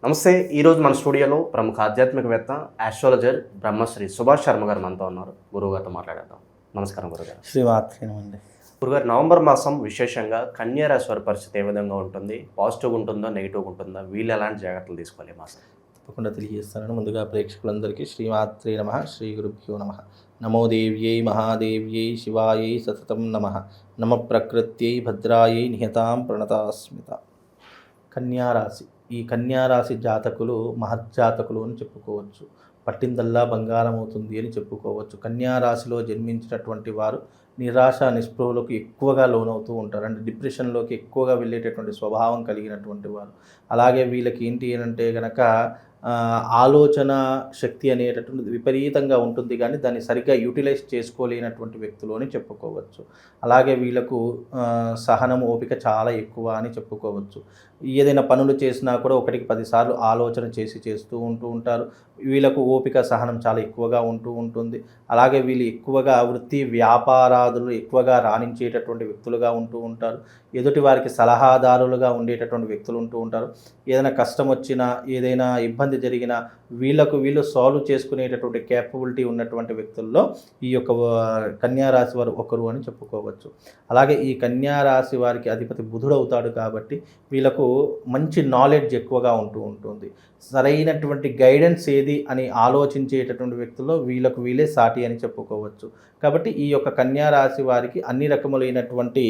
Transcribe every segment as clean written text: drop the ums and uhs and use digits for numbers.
నమస్తే. ఈరోజు మన స్టూడియోలో ప్రముఖ ఆధ్యాత్మికవేత్త ఆస్ట్రాలజర్ బ్రహ్మశ్రీ సుభాష్ శర్మ గారు మనతో ఉన్నారు. గురువుగారితో మాట్లాడేద్దాం. నమస్కారం గురుగారు. శ్రీమాత్రేనండి. గురుగారు, నవంబర్ మాసం విశేషంగా కన్యా రాశి వారి పరిస్థితి ఏ విధంగా ఉంటుంది? పాజిటివ్గా ఉంటుందా, నెగిటివ్గా ఉంటుందా? వీళ్ళు ఎలాంటి జాగ్రత్తలు తీసుకోవాలి మాసం? తప్పకుండా తెలియజేస్తానని ముందుగా ప్రేక్షకులందరికీ శ్రీమాత్రే నమ, శ్రీ గురుభ్యో నమ. నమో దేవ్యై మహాదేవ్యై శివాయై సతతం నమ. నమ ప్రకృత్యై భద్రాయై నిహతాం ప్రణతాస్మిత. కన్యారాశి. ఈ కన్యారాశి జాతకులు మహజ్జాతకులు అని చెప్పుకోవచ్చు. పట్టిందల్లా బంగారం అవుతుంది అని చెప్పుకోవచ్చు. కన్యారాశిలో జన్మించినటువంటి వారు నిరాశ నిస్పృహలకు ఎక్కువగా లోనవుతూ ఉంటారు. అంటే డిప్రెషన్లోకి ఎక్కువగా వెళ్ళేటటువంటి స్వభావం కలిగినటువంటి వారు. అలాగే వీళ్ళకి ఏంటి అంటే కనుక ఆలోచన శక్తి అనేటటువంటిది విపరీతంగా ఉంటుంది, కానీ దాన్ని సరిగ్గా యూటిలైజ్ చేసుకోలేనటువంటి వ్యక్తులు అని చెప్పుకోవచ్చు. అలాగే వీళ్ళకు సహనం ఓపిక చాలా ఎక్కువ అని చెప్పుకోవచ్చు. ఏదైనా పనులు చేసినా కూడా 1కి 10 సార్లు ఆలోచన చేస్తూ ఉంటారు. వీళ్ళకు ఓపిక సహనం చాలా ఎక్కువగా ఉంటుంది. అలాగే వీళ్ళు ఎక్కువగా వృత్తి వ్యాపారాదులు ఎక్కువగా రాణించేటటువంటి వ్యక్తులుగా ఉంటారు. ఎదుటి వారికి సలహాదారులుగా ఉండేటటువంటి వ్యక్తులు ఉంటారు. ఏదైనా కష్టం వచ్చినా, ఏదైనా ఇబ్బంది జరిగినా వీళ్ళు సాల్వ్ చేసుకునేటటువంటి క్యాపబిలిటీ ఉన్నటువంటి వ్యక్తుల్లో ఈ యొక్క కన్యారాశి వారు ఒకరు అని చెప్పుకోవచ్చు. అలాగే ఈ కన్యారాశి వారికి అధిపతి బుధుడు అవుతాడు కాబట్టి వీళ్ళకు మంచి నాలెడ్జ్ ఎక్కువగా ఉంటుంది. సరైనటువంటి గైడెన్స్ ఏది అని ఆలోచించేటటువంటి వ్యక్తుల్లో వీళ్ళే సాటి అని చెప్పుకోవచ్చు. కాబట్టి ఈ యొక్క కన్యారాశి వారికి అన్ని రకములైనటువంటి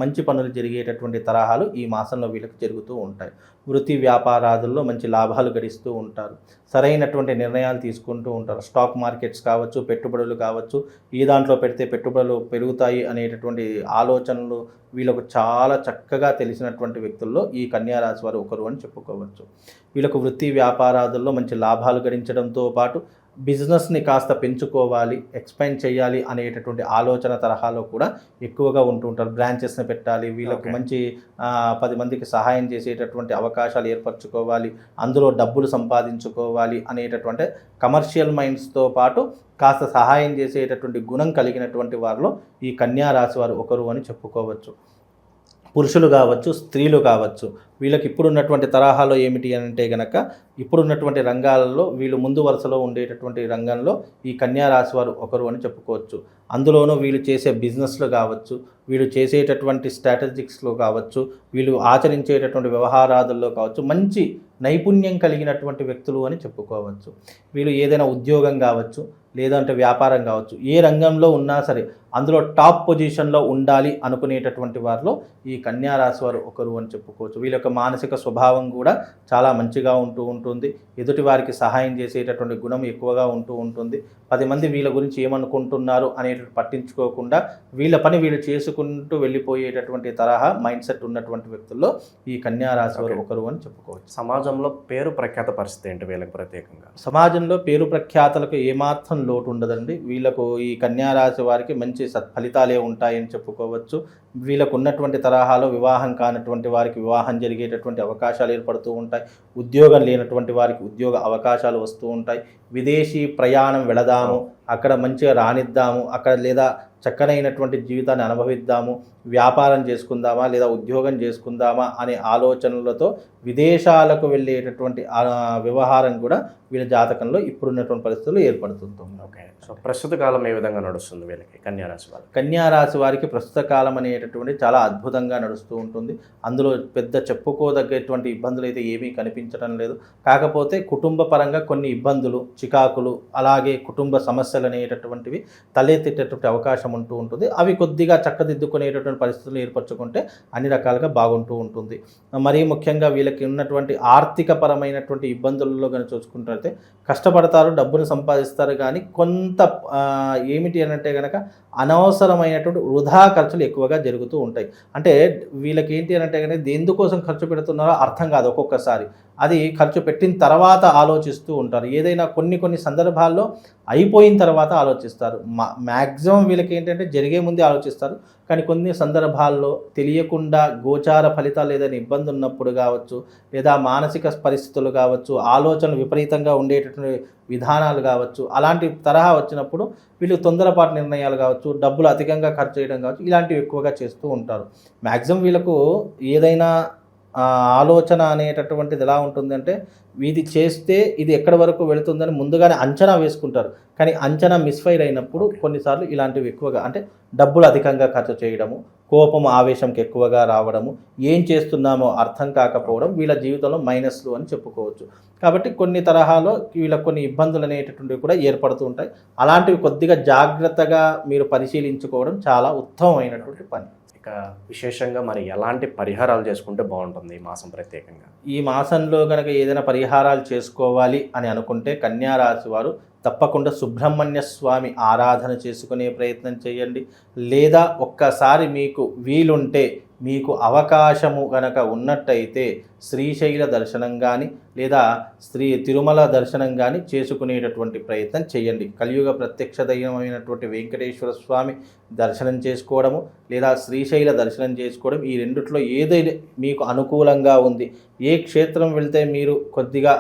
మంచి పనులు జరిగేటటువంటి తరహాలు ఈ మాసంలో వీళ్ళకి జరుగుతూ ఉంటాయి. వృత్తి వ్యాపారాదుల్లో మంచి లాభాలు గడిస్తూ ఉంటారు. సరైనటువంటి నిర్ణయాలు తీసుకుంటూ ఉంటారు. స్టాక్ మార్కెట్స్ కావచ్చు, పెట్టుబడులు కావచ్చు, ఈ దాంట్లో పెడితే పెట్టుబడులు పెరుగుతాయి అనేటటువంటి ఆలోచనలు వీళ్ళకు చాలా చక్కగా తెలిసినటువంటి వ్యక్తుల్లో ఈ కన్యారాశి వారు ఒకరు అని చెప్పుకోవచ్చు. వీళ్ళకు వృత్తి వ్యాపారాదుల్లో మంచి లాభాలు గడించడంతో పాటు బిజినెస్ని కాస్త పెంచుకోవాలి, ఎక్స్పాండ్ చేయాలి అనేటటువంటి ఆలోచన తరహాలో కూడా ఎక్కువగా ఉంటారు. బ్రాంచెస్ని పెట్టాలి, వీళ్ళకు మంచి 10 మందికి సహాయం చేసేటటువంటి అవకాశాలు ఏర్పరచుకోవాలి, అందులో డబ్బులు సంపాదించుకోవాలి అనేటటువంటి కమర్షియల్ మైండ్స్తో పాటు కాస్త సహాయం చేసేటటువంటి గుణం కలిగినటువంటి వారిలో ఈ కన్యారాశి వారు ఒకరు అని చెప్పుకోవచ్చు. పురుషులు కావచ్చు, స్త్రీలు కావచ్చు, వీళ్ళకి ఇప్పుడున్నటువంటి తరహాలో ఏమిటి అంటే కనుక ఇప్పుడున్నటువంటి రంగాలలో వీళ్ళు ముందు వరుసలో ఉండేటటువంటి రంగంలో ఈ కన్యారాశి వారు ఒకరు అని చెప్పుకోవచ్చు. అందులోనూ వీళ్ళు చేసే బిజినెస్లు కావచ్చు, వీళ్ళు చేసేటటువంటి స్ట్రాటజిక్స్లో కావచ్చు, వీళ్ళు ఆచరించేటటువంటి వ్యవహారాదుల్లో కావచ్చు మంచి నైపుణ్యం కలిగినటువంటి వ్యక్తులు అని చెప్పుకోవచ్చు. వీళ్ళు ఏదైనా ఉద్యోగం కావచ్చు, లేదంటే వ్యాపారం కావచ్చు, ఏ రంగంలో ఉన్నా సరే అందులో టాప్ పొజిషన్లో ఉండాలి అనుకునేటటువంటి వారిలో ఈ కన్యారాశి వారు ఒకరు అని చెప్పుకోవచ్చు. వీళ్ళ యొక్క మానసిక స్వభావం కూడా చాలా మంచిగా ఉంటుంది. ఎదుటి వారికి సహాయం చేసేటటువంటి గుణం ఎక్కువగా ఉంటుంది. 10 మంది వీళ్ళ గురించి ఏమనుకుంటున్నారు అనేటువంటి పట్టించుకోకుండా వీళ్ళ పని వీళ్ళు చేసుకుంటూ వెళ్ళిపోయేటటువంటి తరహా మైండ్ సెట్ ఉన్నటువంటి వ్యక్తుల్లో ఈ కన్యారాశి వారు ఒకరు అని చెప్పుకోవచ్చు. సమాజంలో పేరు ప్రఖ్యాత పరిస్థితి ఏంటి వీళ్ళకి ప్రత్యేకంగా? సమాజంలో పేరు ప్రఖ్యాతలకు ఏమాత్రం లోటు ఉండదండి. వీళ్ళకు ఈ కన్యారాశి వారికి మంచి సత్ఫలితాలే ఉంటాయని చెప్పుకోవచ్చు. వీళ్ళకు ఉన్నటువంటి తరహాలో వివాహం కానటువంటి వారికి వివాహం జరిగేటటువంటి అవకాశాలు ఏర్పడుతూ ఉంటాయి. ఉద్యోగం లేనటువంటి వారికి ఉద్యోగ అవకాశాలు వస్తూ ఉంటాయి. విదేశీ ప్రయాణం వెళదాము, అక్కడ మంచిగా రాణిద్దాము, అక్కడ లేదా చక్కనైనటువంటి జీవితాన్ని అనుభవిద్దాము, వ్యాపారం చేసుకుందామా లేదా ఉద్యోగం చేసుకుందామా అనే ఆలోచనలతో విదేశాలకు వెళ్ళేటటువంటి వ్యవహారం కూడా వీళ్ళ జాతకంలో ఇప్పుడున్నటువంటి పరిస్థితులు ఏర్పడుతుంది. ఓకే. సో ప్రస్తుత కాలం ఏ విధంగా నడుస్తుంది వీళ్ళకి కన్యారాశి వారికి? కన్యారాశి వారికి ప్రస్తుత కాలం అనేటటువంటి చాలా అద్భుతంగా నడుస్తూ ఉంటుంది. అందులో పెద్ద చెప్పుకోదగ్గటువంటి ఇబ్బందులు అయితే ఏమీ కనిపించడం లేదు. కాకపోతే కుటుంబ పరంగా కొన్ని ఇబ్బందులు, చికాకులు, అలాగే కుటుంబ సమస్యలు అనేటటువంటివి తలెత్తేటటువంటి అవకాశం ఉంటుంది. అవి కొద్దిగా చక్కదిద్దుకునేటటువంటి పరిస్థితులు ఏర్పరచుకుంటే అన్ని రకాలుగా బాగుంటూ ఉంటుంది. మరీ ముఖ్యంగా వీళ్ళకి ఉన్నటువంటి ఆర్థిక పరమైనటువంటి ఇబ్బందులలో కనుక చూసుకుంటే కష్టపడతారు, డబ్బును సంపాదిస్తారు, కానీ కొంత ఏమిటి అనంటే కనుక అనవసరమైనటువంటి వృధా ఖర్చులు ఎక్కువగా జరుగుతూ ఉంటాయి. అంటే వీళ్ళకి ఏంటి అనంటే కనుక ఎందుకోసం ఖర్చు పెడుతున్నారో అర్థం కాదు. ఒక్కొక్కసారి అది ఖర్చు పెట్టిన తర్వాత ఆలోచిస్తూ ఉంటారు. ఏదైనా కొన్ని సందర్భాల్లో అయిపోయిన తర్వాత ఆలోచిస్తారు. మ్యాక్సిమం వీళ్ళకి ఏంటంటే జరిగే ముందే ఆలోచిస్తారు. కానీ కొన్ని సందర్భాల్లో తెలియకుండా గోచార ఫలితాలు ఏదైనా ఇబ్బంది ఉన్నప్పుడు కావచ్చు, లేదా మానసిక పరిస్థితులు కావచ్చు, ఆలోచనలు విపరీతంగా ఉండేటటువంటి విధానాలు కావచ్చు, అలాంటి తరహా వచ్చినప్పుడు వీళ్ళు తొందరపాటు నిర్ణయాలు కావచ్చు, డబ్బులు అధికంగా ఖర్చు చేయడం కావచ్చు, ఇలాంటివి ఎక్కువగా చేస్తూ ఉంటారు. మ్యాక్సిమం వీళ్ళకు ఏదైనా ఆలోచన అనేటటువంటిది ఎలా ఉంటుందంటే ఇది చేస్తే ఇది ఎక్కడి వరకు వెళుతుందని ముందుగానే అంచనా వేసుకుంటారు. కానీ అంచనా మిస్ఫైర్ అయినప్పుడు కొన్నిసార్లు ఇలాంటివి ఎక్కువగా అంటే డబ్బులు అధికంగా ఖర్చు చేయడము, కోపం ఆవేశంకి ఎక్కువగా రావడము, ఏం చేస్తున్నామో అర్థం కాకపోవడం వీళ్ళ జీవితంలో మైనస్లు అని చెప్పుకోవచ్చు. కాబట్టి కొన్ని తరహాలో వీళ్ళ కొన్ని ఇబ్బందులు అనేటటువంటివి కూడా ఏర్పడుతూ ఉంటాయి. అలాంటివి కొద్దిగా జాగ్రత్తగా మీరు పరిశీలించుకోవడం చాలా ఉత్తమమైనటువంటి పని. ఇక విశేషంగా మరి ఎలాంటి పరిహారాలు చేసుకుంటే బాగుంటుంది ఈ మాసం ప్రత్యేకంగా? ఈ మాసంలో కనుక ఏదైనా పరిహారాలు చేసుకోవాలి అని అనుకుంటే కన్యా రాశి వారు తప్పకుండా సుబ్రహ్మణ్య స్వామి ఆరాధన చేసుకునే ప్రయత్నం చేయండి. లేదా ఒక్కసారి మీకు వీలుంటే మీకు అవకాశము గనక ఉన్నట్టయితే శ్రీశైల దర్శనం కానీ లేదా తిరుమల దర్శనం కానీ చేసుకునేటటువంటి ప్రయత్నం చేయండి. కలియుగ ప్రత్యక్ష దైవమైనటువంటి వెంకటేశ్వర స్వామి దర్శనం చేసుకోవడము లేదా శ్రీశైల దర్శనం చేసుకోవడం, ఈ రెండిట్లో ఏదైనా మీకు అనుకూలంగా ఉంది, ఏ క్షేత్రం వెళ్తే మీరు కొద్దిగా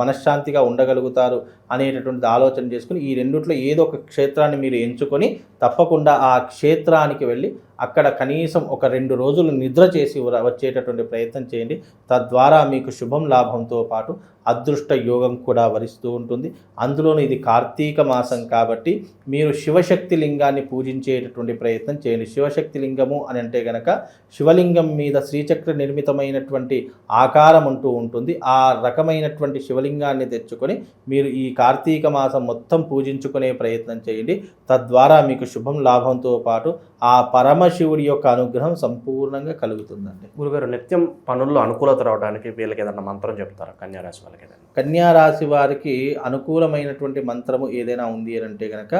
మనశ్శాంతిగా ఉండగలుగుతారు అనేటటువంటిది ఆలోచన చేసుకుని ఈ రెండిట్లో ఏదో ఒక క్షేత్రాన్ని మీరు ఎంచుకొని తప్పకుండా ఆ క్షేత్రానికి వెళ్ళి అక్కడ కనీసం ఒక 2 రోజులు నిద్ర చేసి వచ్చేటటువంటి ప్రయత్నం చేయండి. తద్వారా మీకు శుభం లాభంతో పాటు అదృష్ట యోగం కూడా వరిస్తూ ఉంటుంది. అందులోనూ ఇది కార్తీక మాసం కాబట్టి మీరు శివశక్తి లింగాన్ని పూజించేటటువంటి ప్రయత్నం చేయండి. శివశక్తి లింగము అని అంటే గనక శివలింగం మీద శ్రీచక్ర నిర్మితమైనటువంటి ఆకారం అంటూ ఉంటుంది. ఆ రకమైనటువంటి శివలింగాన్ని తెచ్చుకొని మీరు ఈ కార్తీక మాసం మొత్తం పూజించుకునే ప్రయత్నం చేయండి. తద్వారా మీకు శుభం లాభంతో పాటు ఆ పరమశివుడి యొక్క అనుగ్రహం సంపూర్ణంగా కలుగుతుందండి. గురుగారు, నిత్యం పనుల్లో అనుకూలత రావడానికి వీళ్ళకి ఏదైనా మంత్రం చెప్తారా కన్యారాశి వాళ్ళకి? ఏదైనా కన్యా రాశి వారికి అనుకూలమైనటువంటి మంత్రము ఏదైనా ఉంది అని అంటే కనుక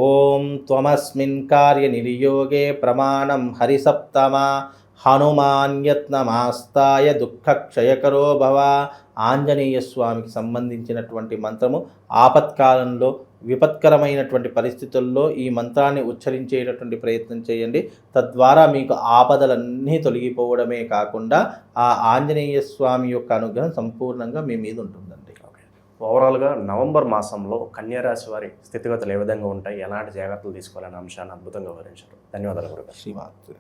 ఓం త్వమస్మిన్ కార్య నిర్యోగే ప్రమాణం హరిసప్తమా హనుమాన్యత్నమాస్తాయ దుఃఖక్షయకరో భవ. ఆంజనేయ స్వామికి సంబంధించినటువంటి మంత్రము. ఆపత్కాలంలో విపత్కరమైనటువంటి పరిస్థితుల్లో ఈ మంత్రాన్ని ఉచ్చరించేటటువంటి ప్రయత్నం చేయండి. తద్వారా మీకు ఆపదలన్నీ తొలగిపోవడమే కాకుండా ఆ ఆంజనేయ స్వామి యొక్క అనుగ్రహం సంపూర్ణంగా మీ మీద ఉంటుందండి. ఓవరాల్గా నవంబర్ మాసంలో కన్యారాశి వారి స్థితిగతులు ఏ విధంగా ఉంటాయి, ఎలాంటి జాగ్రత్తలు తీసుకోవాలనే అంశాన్ని అద్భుతంగా వివరించారు. ధన్యవాదాలు గురుగారు. శ్రీమాత్రే.